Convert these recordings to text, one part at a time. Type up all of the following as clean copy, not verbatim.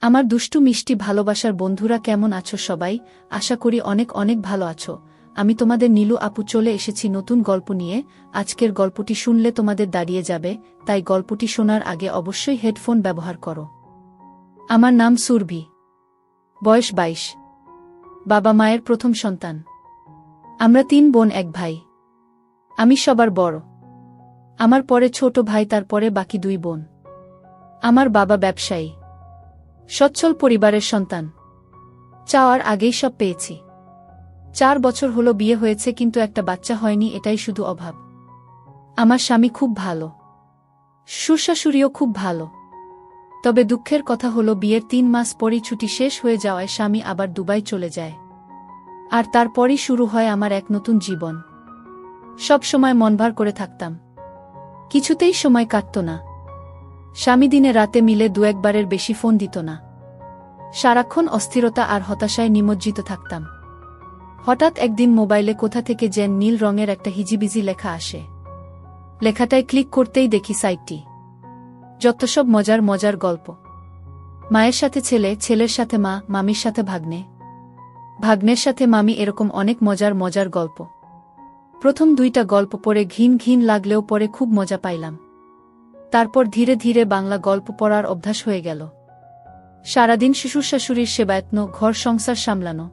আমার দুষ্টু মিষ্টি ভালোবাসার বন্ধুরা কেমন আছো সবাই? আশা করি অনেক অনেক ভালো আছো। আমি তোমাদের নীলু আপু চলে এসেছি নতুন গল্প নিয়ে। আজকের গল্পটি শুনলে তোমাদের দাঁড়িয়ে যাবে, তাই গল্পটি শোনার আগে অবশ্যই হেডফোন ব্যবহার করো। আমার নাম সুরভি। বয়স 22। বাবা মায়ের প্রথম সন্তান। আমরা 3 বোন 1 ভাই। আমি সবার বড়। আমার পরে ছোট ভাই, তারপরে বাকি 2 বোন। আমার বাবা ব্যবসায়ী। সচ্ছল পরিবারের সন্তান। চাওয়ার আগেই সব পেয়েছি। 4 বছর হলো বিয়ে হয়েছে, কিন্তু একটা বাচ্চা হয়নি, এটাই শুধু অভাব। আমার স্বামী খুব ভালো। শ্বশুরশাশুড়িও খুব ভালো। তবে দুঃখের কথা হলো বিয়ের 3 মাস পরই ছুটি শেষ হয়ে যাওয়ায় স্বামী আবার দুবাই চলে যায়। আর তারপরই শুরু হয় আমার এক নতুন জীবন। সব সময় মন ভার করে থাকতাম। কিছুতেই সময় কাটত না। স্বামী দিনে রাতে মিলে 2-1 বারের বেশি ফোন দিত না। সারাক্ষণ অস্থিরতা আর হতাশায় নিমজ্জিত থাকতাম। হঠাৎ একদিন মোবাইলে কোথা থেকে যেন নীল রঙের একটা হিজিবিজি লেখা আসে। লেখাটায় ক্লিক করতেই দেখি সাইটটি। যত সব মজার মজার গল্প। মায়ের সাথে ছেলে, ছেলের সাথে মা, মামির সাথে ভাগ্নে, ভাগ্নের সাথে মামি, এরকম অনেক মজার মজার গল্প। প্রথম 2টা গল্প পড়ে ঘিন ঘিন লাগলেও পরে খুব মজা পাইলাম। তারপর ধীরে ধীরে বাংলা গল্প পড়ার অভ্যাস হয়ে গেল। সারাদিন শ্বশুরশাশুড়ির সেবায়ত্ন, ঘর সংসার সামলানো,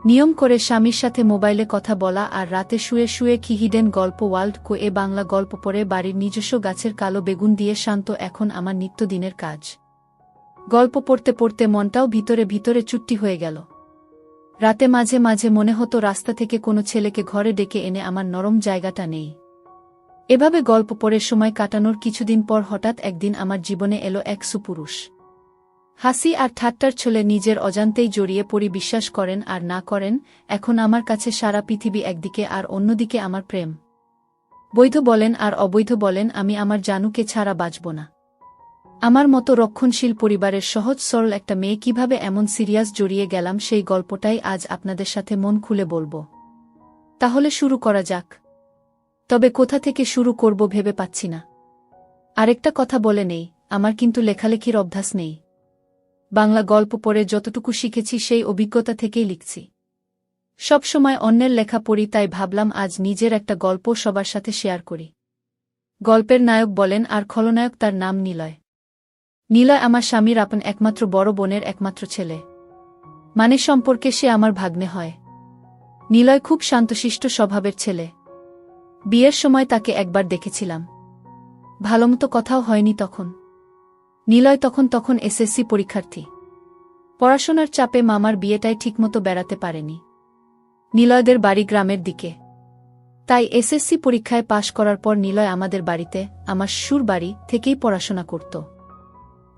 নিয়ম করে স্বামীর সাথে মোবাইলে কথা বলা, আর রাতে শুয়ে শুয়ে কি হিডেন গল্প ওয়ার্ল্ড কো এ বাংলা গল্প পড়ে বাড়ির নিজস্ব গাছের কালো বেগুন দিয়ে শান্ত এখন আমার নিত্যদিনের কাজ। গল্প পড়তে পড়তে মনটাও ভিতরে ভিতরে চুট্টি হয়ে গেল। রাতে মাঝে মাঝে মনে হতো রাস্তা থেকে কোনো ছেলেকে ঘরে ডেকে এনে আমার নরম জায়গাটা নেই। এভাবে গল্প পড়ে সময় কাটানোর কিছুদিন পর হঠাৎ একদিন আমার জীবনে এলো এক সুপুরুষ। হাসি আর ঠাট্টার ছলে নিজের অজান্তেই জড়িয়ে পড়ি। বিশ্বাস করেন আর না করেন, এখন আমার কাছে সারা পৃথিবী একদিকে আর অন্যদিকে আমার প্রেম। বৈধ বলেন আর অবৈধ বলেন, আমি আমার জানুকে ছাড়া বাঁচব না। আমার মতো রক্ষণশীল পরিবারের সহজ সরল একটা মেয়ে কিভাবে এমন সিরিয়াস জড়িয়ে গেলাম, সেই গল্পটাই আজ আপনাদের সাথে মন খুলে বলবো। তাহলে শুরু করা যাক। তবে কোথা থেকে শুরু করব ভেবে পাচ্ছি না। আরেকটা কথা বলে নেই, আমার কিন্তু লেখালেখির অভ্যাস নেই। বাংলা গল্প পড়ে যতটুকু শিখেছি সেই অভিজ্ঞতা থেকেই লিখছি। সব সময় অন্যের লেখা পড়ি, তাই ভাবলাম আজ নিজের একটা গল্প সবার সাথে শেয়ার করি। গল্পের নায়ক বলেন আর খলনায়ক, তার নাম নিলয়। নিলয় আমার স্বামীর আপন একমাত্র বড় বোনের একমাত্র ছেলে। মানে সম্পর্কে সে আমার ভাগ্নে হয়। নিলয় খুব শান্তশিষ্ট স্বভাবের ছেলে। বিয়ের সময় তাকে একবার দেখেছিলাম। ভালোমতো কথাও হয়নি তখন। নিলয় তখন এসএসসি পরীক্ষার্থী। পড়াশোনার চাপে মামার বিয়েটায় ঠিকমতো বেড়াতে পারেনি। নিলয়দের বাড়ি গ্রামের দিকে। তাই এসএসসি পরীক্ষায় পাশ করার পর নিলয় আমাদের বাড়িতে, আমার শ্বশুর বাড়ি থেকেই পড়াশোনা করত।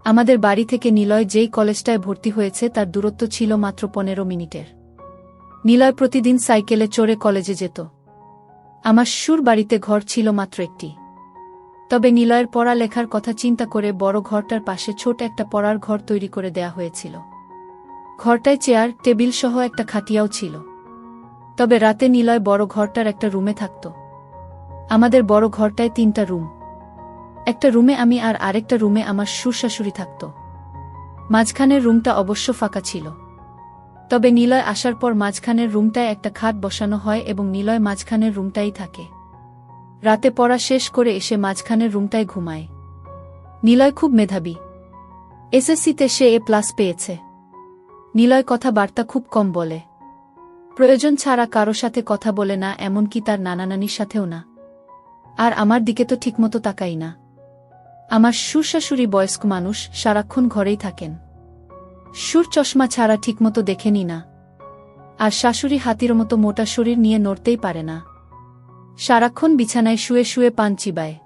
আমাদের বাড়ি থেকে নিলয় যেই কলেজটায় ভর্তি হয়েছে তার দূরত্ব ছিল মাত্র 15 মিনিটের। নিলয় প্রতিদিন সাইকেলে চড়ে কলেজে যেত। আমার শ্বশুর বাড়িতে ঘর ছিল মাত্র একটি। তবে নিলয়ের পড়ালেখার কথা চিন্তা করে বড় ঘরটার পাশে ছোট একটা পড়ার ঘর তৈরি করে দেয়া হয়েছিল। ঘরটায় চেয়ার টেবিল সহ একটা খাটিয়াও ছিল। তবে রাতে নিলয় বড় ঘরটার একটা রুমে থাকত। আমাদের বড় ঘরটায় 3টা রুম। একটা রুমে আমি আর আরেকটা রুমে আমার শ্বশুরশাশুড়ি থাকত। মাঝখানের রুমটা অবশ্য ফাঁকা ছিল। তবে নিলয় আসার পর মাঝখানের রুমটায় একটা খাট বসানো হয় এবং নিলয় মাঝখানের রুমটাই থাকে। রাতে পড়া শেষ করে এসে মাঝখানের রুমটায় ঘুমায়। নিলয় খুব মেধাবী। এসএসসিতে সে A+ পেয়েছে। নিলয় কথাবার্তা খুব কম বলে। প্রয়োজন ছাড়া কারো সাথে কথা বলে না, এমনকি তার নানানানির সাথেও না। আর আমার দিকে তো ঠিকমতো তাকাই না। আমার শ্বশুরশাশুড়ি বয়স্ক মানুষ, সারাক্ষণ ঘরেই থাকেন। শ্বশুর চশমা ছাড়া ঠিকমতো দেখেনি না। আর শাশুড়ি হাতির মতো মোটা শরীর নিয়ে নড়তেই পারে না। সারাক্ষণ বিছানায় শুয়ে শুয়ে পান চিবায়।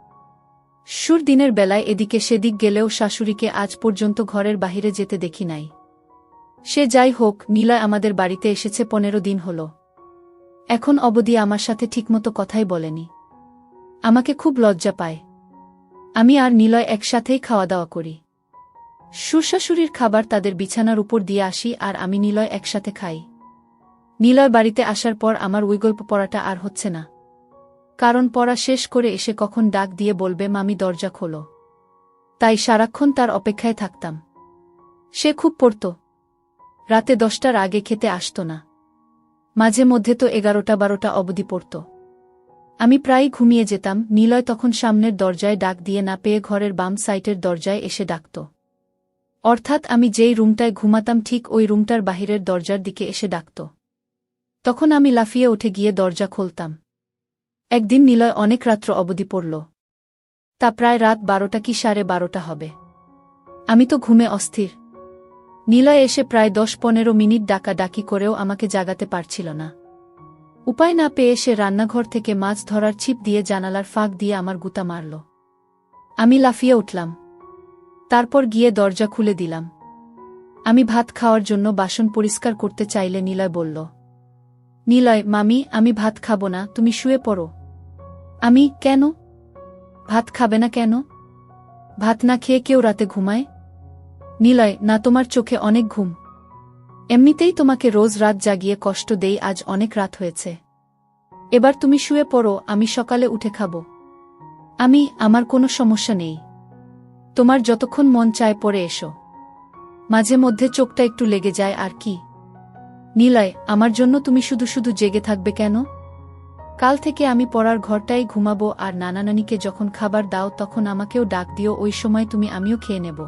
শ্বশুর দিনের বেলায় এদিকে সেদিক গেলেও শাশুড়িকে আজ পর্যন্ত ঘরের বাহিরে যেতে দেখি নাই। সে যাই হোক, নিলয় আমাদের বাড়িতে এসেছে 15 দিন হল। এখন অবধি আমার সাথে ঠিকমতো কথাই বলেনি। আমাকে খুব লজ্জা পায়। আমি আর নিলয় একসাথেই খাওয়া দাওয়া করি। শ্বশুরশাশুড়ির খাবার তাদের বিছানার উপর দিয়ে আসি আর আমি নিলয় একসাথে খাই। নিলয় বাড়িতে আসার পর আমার ওই গল্প পড়াটা আর হচ্ছে না। কারণ পড়া শেষ করে এসে কখন ডাক দিয়ে বলবে, মামি দরজা খোলো। তাই সারাক্ষণ তার অপেক্ষায় থাকতাম। সে খুব পড়ত। রাতে 10টার আগে খেতে আসত না। মাঝে মধ্যে তো 11টা-12টা অবধি পড়ত। আমি প্রায়ই ঘুমিয়ে যেতাম। নিলয় তখন সামনের দরজায় ডাক দিয়ে না পেয়ে ঘরের বাম সাইটের দরজায় এসে ডাকত। অর্থাৎ আমি যেই রুমটায় ঘুমাতাম ঠিক ওই রুমটার বাহিরের দরজার দিকে এসে ডাকত। তখন আমি লাফিয়ে উঠে গিয়ে দরজা খুলতাম। একদিন নিলয় অনেক রাত্র অবধি পড়ল। তা প্রায় রাত 12টা কি 12:30 হবে। আমি তো ঘুমে অস্থির। নিলয় এসে প্রায় 10-15 মিনিট ডাকাডাকি করেও আমাকে জাগাতে পারছিল না। উপায় না পেয়ে সে রান্নাঘর থেকে মাছ ধরার ছিপ দিয়ে জানালার ফাঁক দিয়ে আমার গুতা মারল। আমি লাফিয়ে উঠলাম। তারপর গিয়ে দরজা খুলে দিলাম। আমি ভাত খাওয়ার জন্য বাসন পরিষ্কার করতে চাইলে নিলয় বলল, নিলয়, মামি, আমি ভাত খাবো না, তুমি শুয়ে পড়ো। আমি, কেন? ভাত খাবে না কেন? ভাত না খেয়ে কেউ রাতে ঘুমায়? নিলয়, না, তোমার চোখে অনেক ঘুম। এমনিতেই তোমাকে রোজ রাত জাগিয়ে কষ্ট দেই, আজ অনেক রাত হয়েছে। এবার তুমি শুয়ে পড়ো, আমি সকালে উঠে খাবো। আমার কোনো সমস্যা নেই। তোমার যতক্ষণ মন চায় পড়ে এসো। মাঝে মধ্যে চোখটা একটু লেগে যায় আর কি। নিলয়, আমার জন্য তুমি শুধু শুধু জেগে থাকবে কেন? কাল থেকে আমি পড়ার ঘরটাই ঘুমাবো, আর নানা নানিকে যখন খাবার দাও তখন আমাকেও ডাক দিও, ওই সময় আমিও খেয়ে নেব।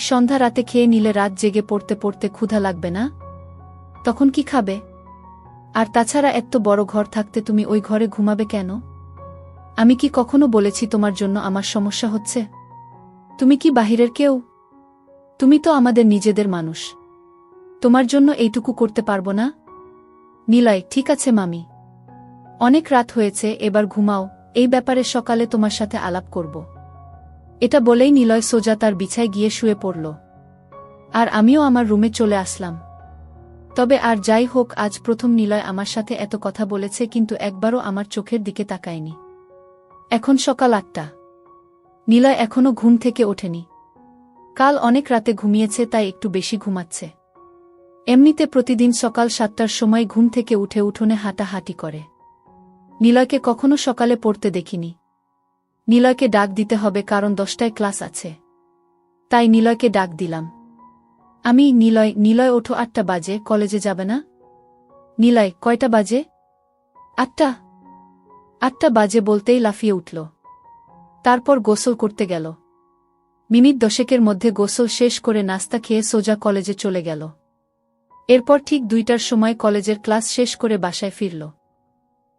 সন্ধ্যা রাতে খেয়ে নিলে রাত জেগে পড়তে পড়তে ক্ষুধা লাগবে না? তখন কি খাবে? আর তাছাড়া এত বড় ঘর থাকতে তুমি ওই ঘরে ঘুমাবে কেন? আমি কি কখনো বলেছি তোমার জন্য আমার সমস্যা হচ্ছে? তুমি কি বাহিরের কেউ? তুমি তো আমাদের নিজেদের মানুষ। তোমার জন্য এইটুকু করতে পারবো না? নিলয়, ঠিক আছে মামি। অনেক রাত হয়েছে, এবার ঘুমাও, এই ব্যাপারে সকালে তোমার সাথে আলাপ করব। এটা বলেই নিলয় সোজা তার বিছায় গিয়ে শুয়ে পড়ল। আর আমিও আমার রুমে চলে আসলাম। তবে আর যাই হোক, আজ প্রথম নিলয় আমার সাথে এত কথা বলেছে, কিন্তু একবারও আমার চোখের দিকে তাকায়নি। এখন সকাল 8টা। নিলয় এখনো ঘুম থেকে ওঠেনি। কাল অনেক রাতে ঘুমিয়েছে, তাই একটু বেশি ঘুমাচ্ছে। এমনিতে প্রতিদিন সকাল 7টার সময় ঘুম থেকে উঠে উঠোনে হাঁটাহাঁটি করে। নিলয়কে কখনো সকালে পড়তে দেখিনি। নিলয়কে ডাক দিতে হবে, কারণ 10টায় ক্লাস আছে। তাই নিলয়কে ডাক দিলাম। নিলয়, ওঠো, 8টা বাজে, কলেজে যাবে না? নিলয়, কয়টা বাজে? 8টা। 8টা বাজে বলতেই লাফিয়ে উঠল। তারপর গোসল করতে গেল। মিনিট 10-এর মধ্যে গোসল শেষ করে নাস্তা খেয়ে সোজা কলেজে চলে গেল। এরপর ঠিক 2টার সময় কলেজের ক্লাস শেষ করে বাসায় ফিরল।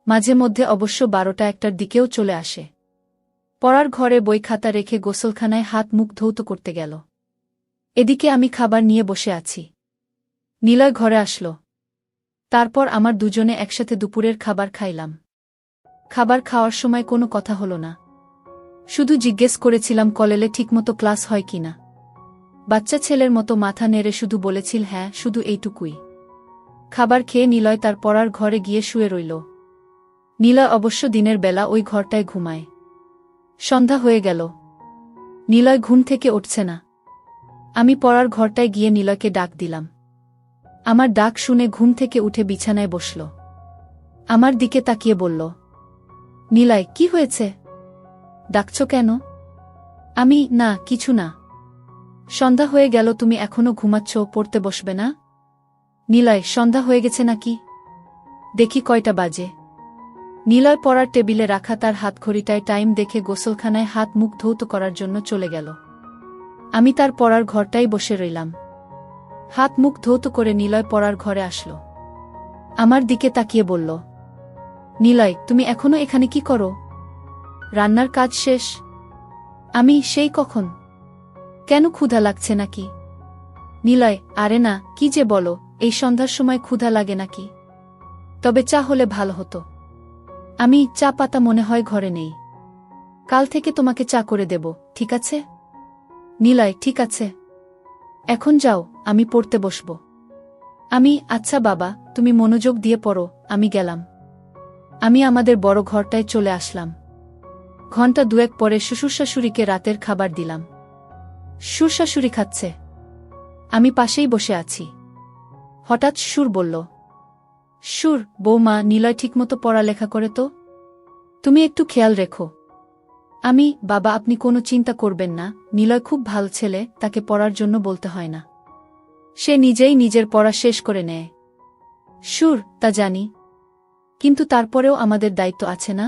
মাঝে মধ্যে অবশ্য 12টা-1টার দিকেও চলে আসে। পড়ার ঘরে বই খাতা রেখে গোসলখানায় হাত মুখ ধৌত করতে গেল। এদিকে আমি খাবার নিয়ে বসে আছি। নিলয় ঘরে আসলো। তারপর আমার দুজনে একসাথে দুপুরের খাবার খাইলাম। খাবার খাওয়ার সময় কোনো কথা হলো না। শুধু জিজ্ঞেস করেছিলাম কলেজে ঠিকমতো ক্লাস হয় কিনা। বাচ্চা ছেলের মতো মাথা নেড়ে শুধু বলেছিল হ্যাঁ, শুধু এইটুকুই। খাবার খেয়ে নিলয় তার পড়ার ঘরে গিয়ে শুয়ে রইল। নিলয় অবশ্য দিনের বেলা ওই ঘরটায় ঘুমায়। সন্ধ্যা হয়ে গেল। নিলয় ঘুম থেকে উঠছে না। আমি পড়ার ঘরটায় গিয়ে নিলয়কে ডাক দিলাম। আমার ডাক শুনে ঘুম থেকে উঠে বিছানায় বসল। আমার দিকে তাকিয়ে বলল, নিলয়, কি হয়েছে? ডাকছ কেন? না, কিছু না। সন্ধ্যা হয়ে গেল, তুমি এখনো ঘুমাচ্ছ, পড়তে বসবে না? নিলয়, সন্ধ্যা হয়ে গেছে নাকি? দেখি কয়টা বাজে। নিলয় পড়ার টেবিলে রাখা তার হাতঘড়িটায় টাইম দেখে গোসলখানায় হাত মুখ ধৌত করার জন্য চলে গেল। আমি তার পড়ার ঘরটাই বসে রইলাম। হাত মুখ ধৌত করে নিলয় পড়ার ঘরে আসলো। আমার দিকে তাকিয়ে বলল, নিলয়, তুমি এখনো এখানে কি করো? রান্নার কাজ শেষ? সেই কখন। কেন, ক্ষুধা লাগছে নাকি? নিলয়, আরে না, কি যে বলো, এই সন্ধ্যার সময় ক্ষুধা লাগে নাকি? তবে চা হলে ভালো হতো। চা পাতা মনে হয় ঘরে নেই। কাল থেকে তোমাকে চা করে দেব, ঠিক আছে? নিলয়, ঠিক আছে। এখন যাও, আমি পড়তে বসব। আচ্ছা বাবা, তুমি মনোযোগ দিয়ে পড়ো, আমি গেলাম। আমাদের বড় ঘরটায় চলে আসলাম। ঘণ্টা 2-1 পরে শ্বশুরশাশুড়িকে রাতের খাবার দিলাম। শ্বশুরশাশুড়ি খাচ্ছে। আমি পাশেই বসে আছি। হঠাৎ শ্বশুর বলল, বৌমা, নিলয় ঠিকমতো পড়ালেখা করে তো? তুমি একটু খেয়াল রেখো। বাবা আপনি কোনো চিন্তা করবেন না, নিলয় খুব ভালো ছেলে, তাকে পড়ার জন্য বলতে হয় না। সে নিজেই নিজের পড়া শেষ করে নেয়। তা জানি, কিন্তু তারপরেও আমাদের দায়িত্ব আছে না?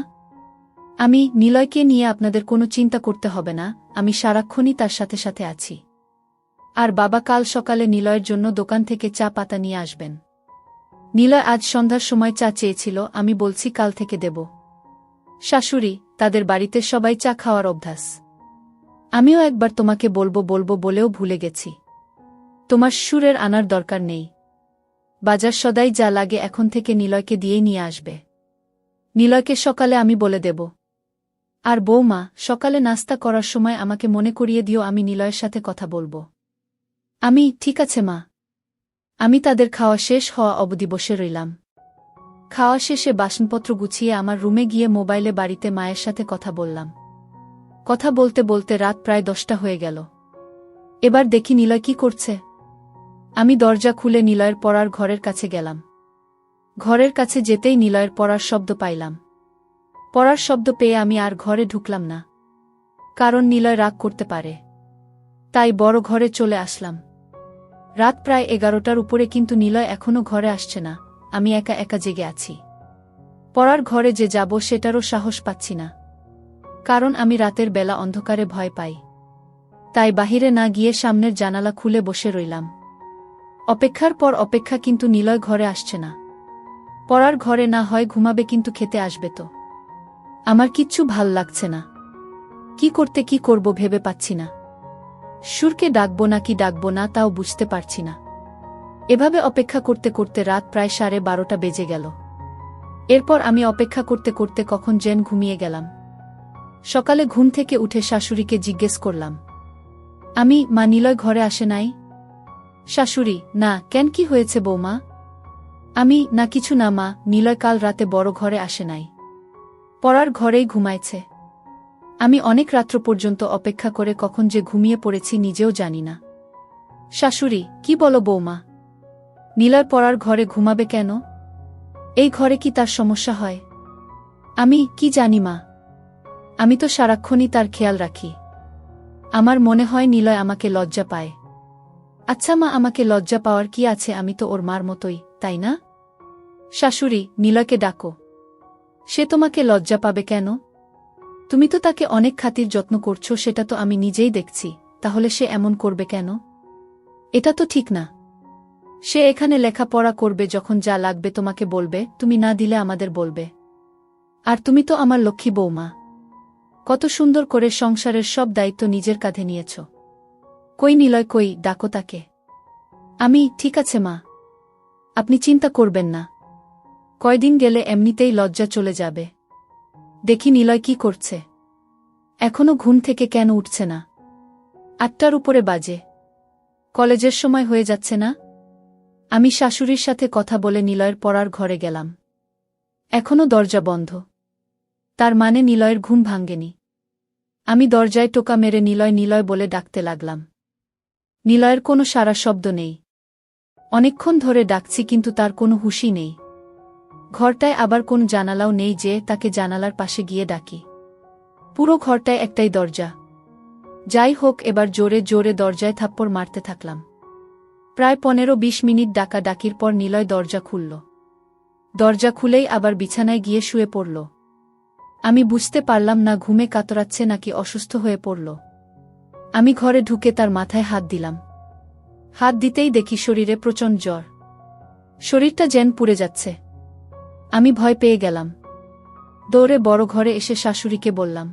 নিলয়কে নিয়ে আপনাদের কোনো চিন্তা করতে হবে না, আমি সারাক্ষণই তার সাথে সাথে আছি। আর বাবা কাল সকালে নিলয়ের জন্য দোকান থেকে চা পাতা নিয়ে আসবেন। নিলয় আজ সন্ধ্যার সময় চা চেয়েছিল, আমি বলছি কাল থেকে দেব। শাশুড়ি, তাদের বাড়িতে সবাই চা খাওয়ার অভ্যাস। আমিও একবার তোমাকে বলবো বলবো বলেও ভুলে গেছি। তোমার শ্বশুরের আনার দরকার নেই। বাজার সদাই যা লাগে এখন থেকে নিলয়কে দিয়েই নিয়ে আসবে। নিলয়কে সকালে আমি বলে দেব। আর বৌমা, সকালে নাস্তা করার সময় আমাকে মনে করিয়ে দিও, আমি নিলয়ের সাথে কথা বলবো। ঠিক আছে মা। আমি তাদের খাওয়া শেষ হওয়া অবধি বসে রইলাম। খাওয়া শেষে বাসনপত্র গুছিয়ে আমার রুমে গিয়ে মোবাইলে বাড়িতে মায়ের সাথে কথা বললাম। কথা বলতে বলতে রাত প্রায় 10টা হয়ে গেল। এবার দেখি নিলয় কি করছে। আমি দরজা খুলে নিলয়ের পড়ার ঘরের কাছে গেলাম। ঘরের কাছে যেতেই নিলয়ের পড়ার শব্দ পাইলাম। পড়ার শব্দ পেয়ে আমি আর ঘরে ঢুকলাম না, কারণ নিলয় রাগ করতে পারে। তাই বড় ঘরে চলে আসলাম। রাত প্রায় 11টার উপরে, কিন্তু নিলয় এখনো ঘরে আসছে না। আমি একা একা জেগে আছি। পড়ার ঘরে যে যাব সেটারও সাহস পাচ্ছি না, কারণ আমি রাতের বেলা অন্ধকারে ভয় পাই। তাই বাহিরে না গিয়ে সামনের জানালা খুলে বসে রইলাম। অপেক্ষার পর অপেক্ষা, কিন্তু নিলয় ঘরে আসছে না। পড়ার ঘরে না হয় ঘুমাবে, কিন্তু খেতে আসবে তো? আমার কিচ্ছু ভাল লাগছে না। কি করব ভেবে পাচ্ছি না। সুরকে ডাকবো নাকি ডাকবো না তাও বুঝতে পারছি না। এভাবে অপেক্ষা করতে করতে রাত প্রায় 12:30 বেজে গেল। এরপর আমি অপেক্ষা করতে করতে কখন যেন ঘুমিয়ে গেলাম। সকালে ঘুম থেকে উঠে শাশুড়িকে জিজ্ঞেস করলাম, মা নিলয় ঘরে আসে নাই? শাশুড়ি, না, কেন, কি হয়েছে বৌমা? না কিছু না মা, নিলয় কাল রাতে বড় ঘরে আসে নাই। পড়ার ঘরেই ঘুমাইছে। আমি অনেক রাত্র পর্যন্ত অপেক্ষা করে কখন যে ঘুমিয়ে পড়েছি নিজেও জানি না। শাশুড়ি, কি বলো বৌমা? নিলয় পড়ার ঘরে ঘুমাবে কেন? এই ঘরে কি তার সমস্যা হয়? কি জানি মা, আমি তো সারাক্ষণই তার খেয়াল রাখি। আমার মনে হয় নিলয় আমাকে লজ্জা পায়। আচ্ছা মা, আমাকে লজ্জা পাওয়ার কি আছে? আমি তো ওর মার মতোই, তাই না? শাশুড়ি, নিলয়কে ডাকো। সে তোমাকে লজ্জা পাবে কেন? তুমি তো তাকে অনেক খাতির যত্ন করছো, সেটা তো আমি নিজেই দেখছি। তাহলে সে এমন করবে কেন? এটা তো ঠিক না। সে এখানে লেখাপড়া করবে, যখন যা লাগবে তোমাকে বলবে, তুমি না দিলে আমাদের বলবে। আর তুমি তো আমার লক্ষ্মী বৌমা, কত সুন্দর করে সংসারের সব দায়িত্ব নিজের কাঁধে নিয়েছ। কই নিলয়, কই, ডাকো তাকে। ঠিক আছে মা, আপনি চিন্তা করবেন না। কয়দিন গেলে এমনিতেই লজ্জা চলে যাবে। দেখি নিলয় কি করছে। এখনো ঘুম থেকে কেন উঠছে না? 8টার উপরে বাজে। কলেজের সময় হয়ে যাচ্ছে না? আমি শাশুড়ির সাথে কথা বলে নিলয়ের পড়ার ঘরে গেলাম। এখনো দরজা বন্ধ। তার মানে নিলয়ের ঘুম ভাঙ্গেনি। আমি দরজায় টোকা মেরে নিলয় নিলয় বলে ডাকতে লাগলাম। নিলয়ের কোনো সাড়া শব্দ নেই। অনেকক্ষণ ধরে ডাকছি, কিন্তু তার কোনো হুঁশই নেই। ঘরটায় আবার কোন জানালাও নেই যে তাকে জানালার পাশে গিয়ে ডাকি। পুরো ঘরটায় একটাই দরজা। যাই হোক, এবার জোরে জোরে দরজায় থাপ্পড় মারতে থাকলাম। প্রায় 15-20 মিনিট ডাকা ডাকির পর নিলয় দরজা খুলল। দরজা খুলেই আবার বিছানায় গিয়ে শুয়ে পড়ল। আমি বুঝতে পারলাম না ঘুমে কাতরাচ্ছে নাকি অসুস্থ হয়ে পড়ল। আমি ঘরে ঢুকে তার মাথায় হাত দিলাম। হাত দিতেই দেখি শরীরে প্রচণ্ড জ্বর। শরীরটা যেন পুড়ে যাচ্ছে। আমি ভয় পেয়ে গেলাম। দৌড়ে বড় ঘরে এসে শাশুড়িকে বললাম।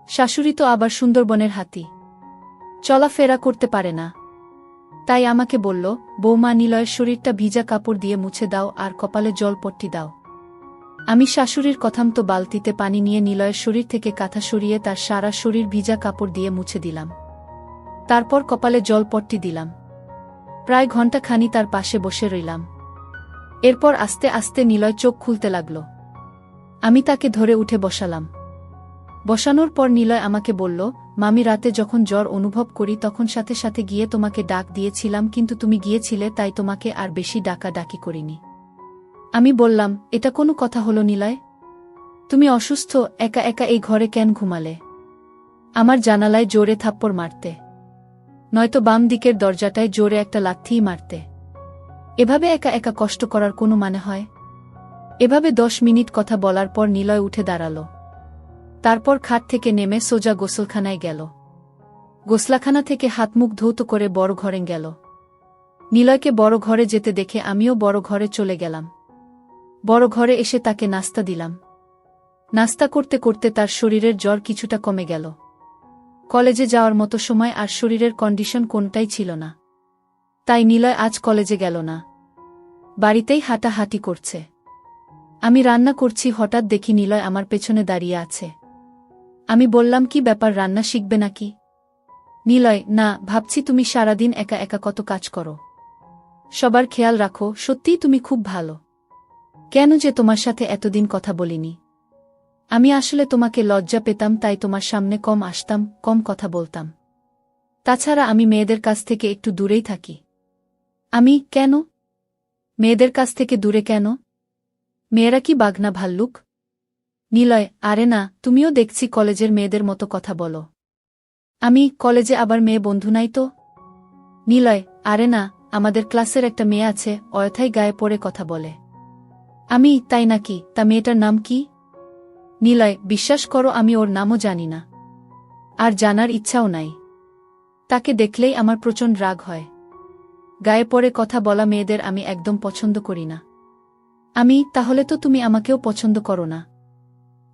শাশুড়ি তো আবার সুন্দরবনের হাতি, চলাফেরা করতে পারে না। তাই আমাকে বলল, বৌমা, নিলয়ের শরীরটা ভিজা কাপড় দিয়ে মুছে দাও আর কপালে জলপট্টি দাও। আমি শাশুড়ির কথামতো বালতিতে পানি নিয়ে নিলয়ের শরীর থেকে কাঁথা সরিয়ে তার সারা শরীর ভিজা কাপড় দিয়ে মুছে দিলাম। তারপর কপালে জলপট্টি দিলাম। প্রায় ঘণ্টাখানি তার পাশে বসে রইলাম। এরপর আস্তে আস্তে নিলয় চোখ খুলতে লাগল। আমি তাকে ধরে উঠে বসালাম। বসানোর পর নিলয় আমাকে বলল, মামি, রাতে যখন জ্বর অনুভব করি তখন সাথে সাথে গিয়ে তোমাকে ডাক দিয়েছিলাম, কিন্তু তুমি গিয়েছিলে, তাই তোমাকে আর বেশি ডাকাডাকি করিনি। আমি বললাম, এটা কোনো কথা হলো নিলয়? তুমি অসুস্থ, একা একা এই ঘরে কেন ঘুমালে? আমার জানালায় জোরে থাপ্পড় মারতে, নয়তো বাম দিকের দরজাটায় জোরে একটা লাথিই মারতে। এভাবে একা একা কষ্ট করার কোনো মানে হয়? এভাবে 10 মিনিট কথা বলার পর নিলয় উঠে দাঁড়াল। তারপর খাট থেকে নেমে সোজা গোসলখানায় গেল। গোসলাখানা থেকে হাত মুখ ধৌত করে বড় ঘরে গেল। নিলয়কে বড় ঘরে যেতে দেখে আমিও বড় ঘরে চলে গেলাম। বড় ঘরে এসে তাকে নাস্তা দিলাম। নাস্তা করতে করতে তার শরীরের জ্বর কিছুটা কমে গেল। কলেজে যাওয়ার মতো সময় আর শরীরের কন্ডিশন কোনটাই ছিল না। তাই নিলয় আজ কলেজে গেল না, বাড়িতেই হাঁটাহাঁটি করছে। আমি রান্না করছি, হঠাৎ দেখি নিলয় আমার পেছনে দাঁড়িয়ে আছে। আমি বললাম, কি ব্যাপার, রান্না শিখবে নাকি? নিলয়, না, ভাবছি তুমি সারাদিন একা একা কত কাজ করো, সবার খেয়াল রাখো, সত্যিই তুমি খুব ভালো। কেন যে তোমার সাথে এতদিন কথা বলিনি? আমি আসলে তোমাকে লজ্জা পেতাম, তাই তোমার সামনে কম আসতাম, কম কথা বলতাম। তাছাড়া আমি মেয়েদের কাছ থেকে একটু দূরেই থাকি। আমি কেন? মেয়েদের কাছ থেকে দূরে কেন? মেয়েরা কি বাঘনা ভাল্লুক? নিলয়, আরে না, তুমিও দেখছি কলেজের মেয়েদের মতো কথা বলো। আমি কলেজে আবার মেয়ে বন্ধু নাই তো? নিলয়, আরে না, আমাদের ক্লাসের একটা মেয়ে আছে, অযথাই গায়ে পড়ে কথা বলে। আমি, তাই নাকি? তা মেয়েটার নাম কি? নিলয়, বিশ্বাস করো আমি ওর নামও জানি না, আর জানার ইচ্ছাও নাই। তাকে দেখলেই আমার প্রচণ্ড রাগ হয়। গায়ে পড়ে কথা বলা মেয়েদের আমি একদম পছন্দ করি না। আমি, তাহলে তো তুমি আমাকেও পছন্দ করো না,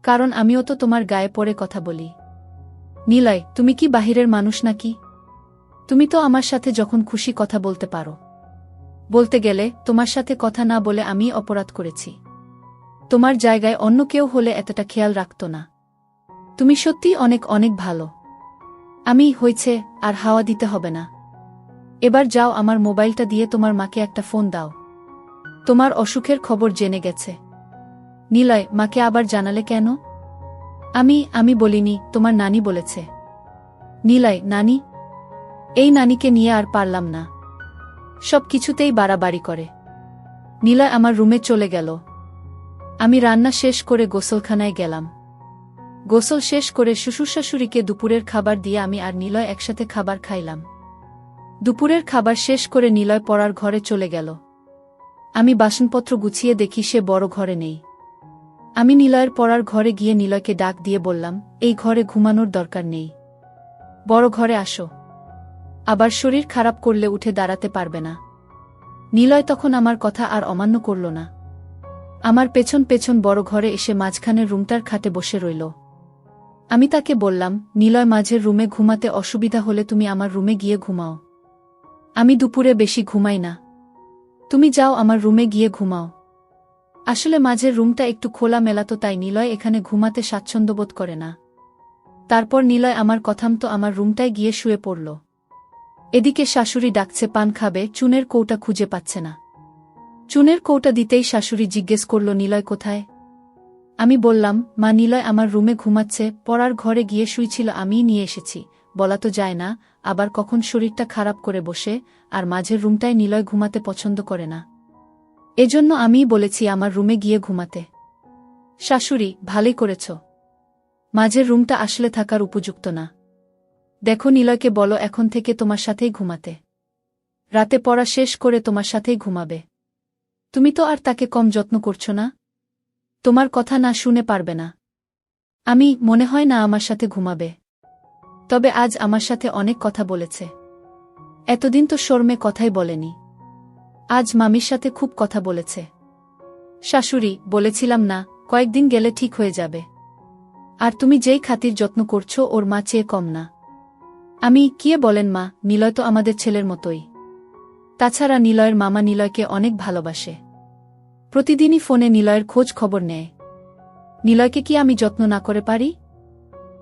কারণ আমিও তো তোমার গায়ে পড়ে কথা বলি। নিলয়, তুমি কি বাহিরের মানুষ নাকি? তুমি তো আমার সাথে যখন খুশি কথা বলতে পারো। বলতে গেলে তোমার সাথে কথা না বলে আমি অপরাধ করেছি। তোমার জায়গায় অন্য কেউ হলে এতটা খেয়াল রাখত না। তুমি সত্যিই অনেক অনেক ভালো। আমি, হয়েছে, আর হাওয়া দিতে হবে না। এবার যাও, আমার মোবাইলটা দিয়ে তোমার মাকে একটা ফোন দাও। তোমার অসুখের খবর জেনে গেছে। নিলয়, মাকে আবার জানালে কেন? আমি বলিনি, তোমার নানি বলেছে। নিলয়, নানি? এই নানিকে নিয়ে আর পারলাম না, সব কিছুতেই বাড়াবাড়ি করে। নিলয় আমার রুমে চলে গেল। আমি রান্না শেষ করে গোসলখানায় গেলাম। গোসল শেষ করে শ্বশুরশাশুড়িকে দুপুরের খাবার দিয়ে আমি আর নিলয় একসাথে খাবার খাইলাম। দুপুরের খাবার শেষ করে নিলয় পড়ার ঘরে চলে গেল। আমি বাসনপত্র গুছিয়ে দেখি সে বড় ঘরে নেই। আমি নিলয়ের পড়ার ঘরে গিয়ে নিলয়কে ডাক দিয়ে বললাম, এই ঘরে ঘুমানোর দরকার নেই, বড় ঘরে আসো। আবার শরীর খারাপ করলে উঠে দাঁড়াতে পারবে না। নিলয় তখন আমার কথা আর অমান্য করল না। আমার পেছন পেছন বড় ঘরে এসে মাঝখানের রুমটার খাটে বসে রইল। আমি তাকে বললাম, নিলয়, মাঝের রুমে ঘুমাতে অসুবিধা হলে তুমি আমার রুমে গিয়ে ঘুমাও। আমি দুপুরে বেশি ঘুমাই না, তুমি যাও আমার রুমে গিয়ে ঘুমাও। আসলে মাঝের রুমটা একটু খোলা মেলাতো, তাই নিলয় এখানে ঘুমাতে স্বাচ্ছন্দ্যবোধ করে না। তারপর নিলয় আমার কথামতো আমার রুমটায় গিয়ে শুয়ে পড়ল। এদিকে শাশুড়ি ডাকছে পান খাবে, চুনের কৌটা খুঁজে পাচ্ছে না। চুনের কৌটা দিতেই শাশুড়ি জিজ্ঞেস করল, নিলয় কোথায়? আমি বললাম, মা, নিলয় আমার রুমে ঘুমাচ্ছে, পড়ার ঘরে গিয়ে শুইছিল, আমিই নিয়ে এসেছি। বলা তো যায় না, আবার কখন শরীরটা খারাপ করে বসে, আর মাঝের রুমটায় নিলয় ঘুমাতে পছন্দ করে না। এজন্য আমিই বলেছি আমার রুমে গিয়ে ঘুমাতে। শাশুড়ি, ভালোই করেছ, মাঝের রুমটা আসলে থাকার উপযুক্ত না। দেখো, নিলয়কে বলো এখন থেকে তোমার সাথেই ঘুমাতে। রাতে পড়া শেষ করে তোমার সাথেই ঘুমাবে। তুমি তো আর তাকে কম যত্ন করছো না, তোমার কথা না শুনে পারবে না। আমি, মনে হয় না আমার সাথে ঘুমাবে। তবে আজ আমার সাথে অনেক কথা বলেছে, এতদিন তো শর্মে কথাই বলেনি। আজ মামির সাথে খুব কথা বলেছে। শাশুড়ি, বলেছিলাম না, কয়েকদিন গেলে ঠিক হয়ে যাবে। আর তুমি যেই খাতির যত্ন করছো ওর মা চেয়ে কম না। আমি, কি বলেন মা, নিলয় তো আমাদের ছেলের মতোই। তাছাড়া নিলয়ের মামা নিলয়কে অনেক ভালোবাসে, প্রতিদিনই ফোনে নিলয়ের খোঁজ খবর নেয়। নিলয়কে কি আমি যত্ন না করে পারি?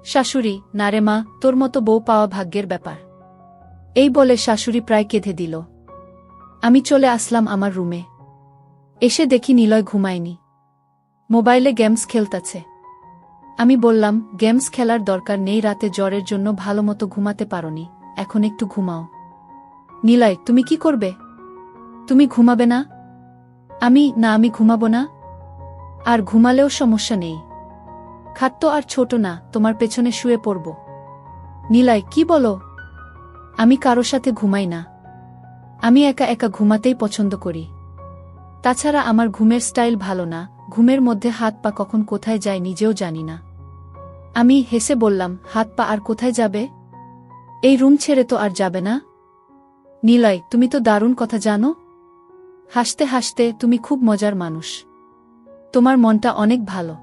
শাশুড়ি, না রে মা, তোর মতো বউ পাওয়া ভাগ্যের ব্যাপার। এই বলে শাশুড়ি প্রায় কেঁদে দিল। আমি চলে আসলাম আমার রুমে। এসে দেখি নিলয় ঘুমায়নি, মোবাইলে গেমস খেলতাছে। আমি বললাম, গেমস খেলার দরকার নেই, রাতে জ্বরের জন্য ভালোমতো ঘুমাতে পারোনি, এখন একটু ঘুমাও। নিলয়, তুমি কি করবে? তুমি ঘুমাবে না? আমি, না, আমি ঘুমাবো না। আর ঘুমালেও সমস্যা নেই, খাট তো আর ছোট না, তোমার পেছনে শুয়ে পড়ব। নিলয়, কি বলো? আমি কারো সাথে ঘুমাই না। আমি একা একা ঘুমাতেই পছন্দ করি। তাছাড়া আমার ঘুমের স্টাইল ভালো না, ঘুমের মধ্যে হাত পা কখন কোথায় যায় নিজেও জানি না। আমি হেসে বললাম, হাত পা আর কোথায় যাবে? এই রুম ছেড়ে তো আর যাবে না। নিলয়, তুমি তো দারুণ কথা জানো। হাসতে হাসতে, তুমি খুব মজার মানুষ। তোমার মনটা অনেক ভালো।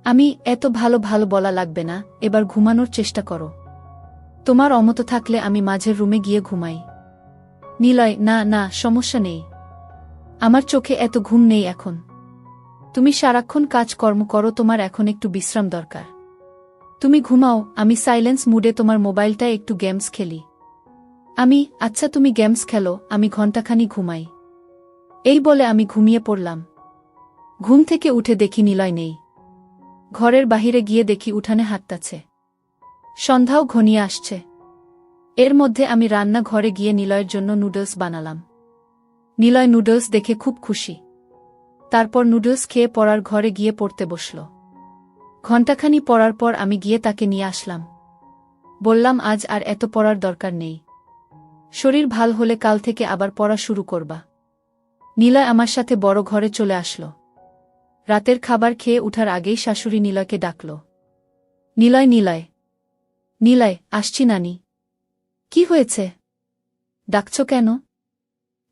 আমি এত ভালো ভালো বলা লাগবে না, এবার ঘুমানোর চেষ্টা করো। তোমার অমত থাকলে আমি মাঝের রুমে গিয়ে ঘুমাই। নিলয়, না না, সমস্যা নেই। আমার চোখে এত ঘুম নেই এখন। তুমি সারাক্ষণ কাজকর্ম করো, তোমার এখন একটু বিশ্রাম দরকার। তুমি ঘুমাও, আমি সাইলেন্স মুডে তোমার মোবাইলটায় একটু গেমস খেলি। আচ্ছা, তুমি গেমস খেলো, আমি ঘণ্টাখানি ঘুমাই। এই বলে আমি ঘুমিয়ে পড়লাম। ঘুম থেকে উঠে দেখি নিলয় নেই। ঘরের বাহিরে গিয়ে দেখি উঠানে হাঁটতাছে। সন্ধ্যাও ঘনিয়ে আসছে। এর মধ্যে আমি রান্না ঘরে গিয়ে নিলয়ের জন্য নুডলস বানালাম। নিলয় নুডলস দেখে খুব খুশি। তারপর নুডলস খেয়ে পড়ার ঘরে গিয়ে পড়তে বসল। ঘণ্টাখানি পড়ার পর আমি গিয়ে তাকে নিয়ে আসলাম। বললাম, আজ আর এত পড়ার দরকার নেই। শরীর ভাল হলে কাল থেকে আবার পড়া শুরু করবা। নিলয় আমার সাথে বড় ঘরে চলে আসলো। রাতের খাবার খেয়ে উঠার আগেই শাশুড়ি নিলয়কে ডাকল। নিলয়, নিলয়, নিলয়, আসছি নানি। কি হয়েছে? ডাকছ কেন?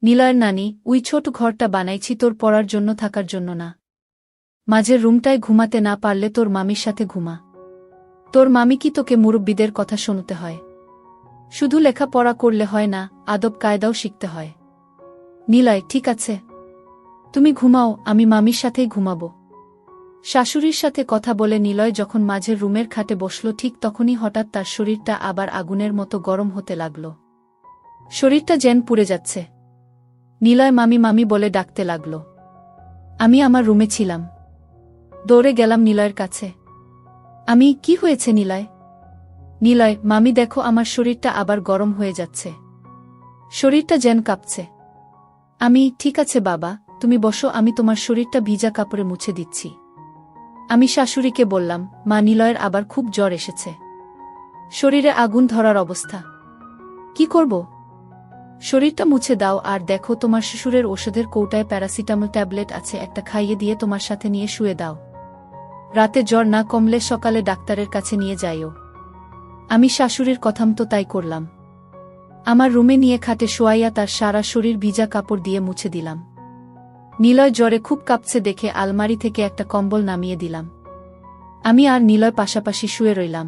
নিলয়ের নানি, ওই ছোট ঘরটা বানাইছি তোর পড়ার জন্য, থাকার জন্য না। মাঝের রুমটায় ঘুমাতে না পারলে তোর মামির সাথে ঘুমা। তোর মামি কি তোকে মুরব্বিদের কথা শুনতে হয়? শুধু লেখাপড়া করলে হয় না, আদব কায়দাও শিখতে হয়। নিলয়, ঠিক আছে, তুমি ঘুমাও, আমি মামির সাথেই ঘুমাব। শাশুড়ির সাথে কথা বলে নিলয় যখন মাঝের রুমের খাটে বসল, ঠিক তখনই হঠাৎ তার শরীরটা আবার আগুনের মতো গরম হতে লাগল। শরীরটা যেন পুড়ে যাচ্ছে। নিলয় মামি মামি বলে ডাকতে লাগল। আমি আমার রুমে ছিলাম। দৌড়ে গেলাম নিলয়ের কাছে। কি হয়েছে নিলয়? নিলয়, মামি দেখো, আমার শরীরটা আবার গরম হয়ে যাচ্ছে। শরীরটা যেন কাঁপছে। ঠিক আছে বাবা, তুমি বসো, আমি তোমার শরীরটা ভিজা কাপড়ে মুছে দিচ্ছি। আমি শাশুড়িকে বললাম, মা, নিলয়ের আবার খুব জ্বর এসেছে। শরীরে আগুন ধরার অবস্থা। কি করব? শরীরটা মুছে দাও, আর দেখো তোমার শ্বশুরের ওষুধের কৌটায় প্যারাসিটামল ট্যাবলেট আছে, একটা খাইয়ে দিয়ে তোমার সাথে নিয়ে শুয়ে দাও। রাতে জ্বর না কমলে সকালে ডাক্তারের কাছে নিয়ে যাইও। আমি শাশুড়ির কথামতো তাই করলাম। আমার রুমে নিয়ে খাটে শোয়াইয়া তার সারা শরীর ভিজা কাপড় দিয়ে মুছে দিলাম। নিলয় জ্বরে খুব কাঁপছে দেখে আলমারি থেকে একটা কম্বল নামিয়ে দিলাম। আমি আর নিলয় পাশাপাশি শুয়ে রইলাম।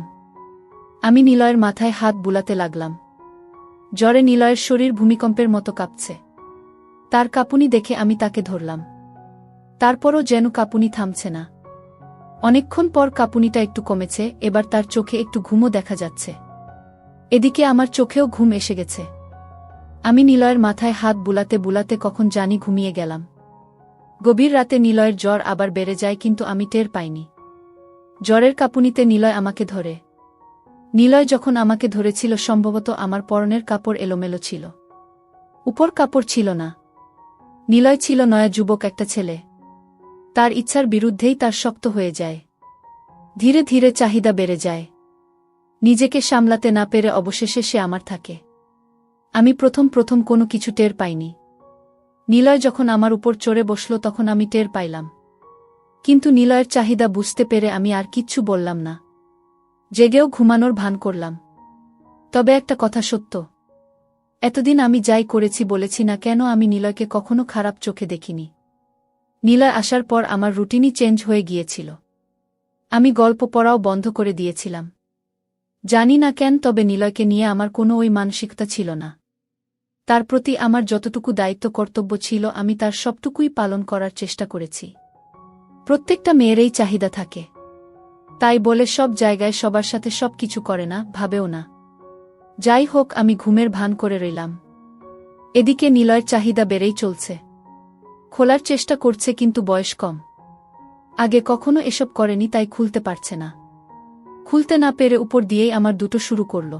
আমি নিলয়ের মাথায় হাত বুলাতে লাগলাম। জ্বরে নিলয়ের শরীর ভূমিকম্পের মতো কাঁপছে। তার কাঁপুনি দেখে আমি তাকে ধরলাম। তারপরও যেন কাঁপুনি থামছে না। অনেকক্ষণ পর কাঁপুনিটা একটু কমেছে, এবার তার চোখে একটু ঘুমও দেখা যাচ্ছে। এদিকে আমার চোখেও ঘুম এসে গেছে। আমি নিলয়ের মাথায় হাত বুলাতে বুলাতে কখন জানি ঘুমিয়ে গেলাম। গভীর রাতে নিলয়ের জ্বর আবার বেড়ে যায়, কিন্তু আমি টের পাইনি। জ্বরের কাঁপুনিতে নিলয় আমাকে ধরে। নিলয় যখন আমাকে ধরেছিল, সম্ভবত আমার পরনের কাপড় এলোমেলো ছিল। উপর কাপড় ছিল না। নিলয় ছিল নয়া যুবক একটা ছেলে। তার ইচ্ছার বিরুদ্ধেই তার শক্ত হয়ে যায়। ধীরে ধীরে চাহিদা বেড়ে যায়। নিজেকে সামলাতে না পেরে অবশেষে সে আমার থাকে। আমি প্রথম প্রথম কোনো কিছু টের পাইনি। নিলয় যখন আমার উপর চড়ে বসল তখন আমি টের পাইলাম। কিন্তু নিলয়ের চাহিদা বুঝতে পেরে আমি আর কিচ্ছু বললাম না। জেগেও ঘুমানোর ভান করলাম। তবে একটা কথা সত্য, এতদিন আমি যাই করেছি বলেছি না কেন, আমি নিলয়কে কখনো খারাপ চোখে দেখিনি। নিলয় আসার পর আমার রুটিনই চেঞ্জ হয়ে গিয়েছিল। আমি গল্প পড়াও বন্ধ করে দিয়েছিলাম। জানি না কেন, তবে নিলয়কে নিয়ে আমার কোনো ওই মানসিকতা ছিল না। তার প্রতি আমার যতটুকু দায়িত্ব কর্তব্য ছিল আমি তার সবটুকুই পালন করার চেষ্টা করেছি। প্রত্যেকটা মেয়েরই চাহিদা থাকে, তাই বলে সব জায়গায় সবার সাথে সব কিছু করে না, ভাবেও না। যাই হোক, আমি ঘুমের ভান করে রইলাম। এদিকে নিলয়ের চাহিদা বেড়েই চলছে। খোলার চেষ্টা করছে, কিন্তু বয়স কম। আগে কখনো এসব করেনি, তাই খুলতে পারছে না। খুলতে না পেরে উপর দিয়েই আমার দুটো শুরু করল।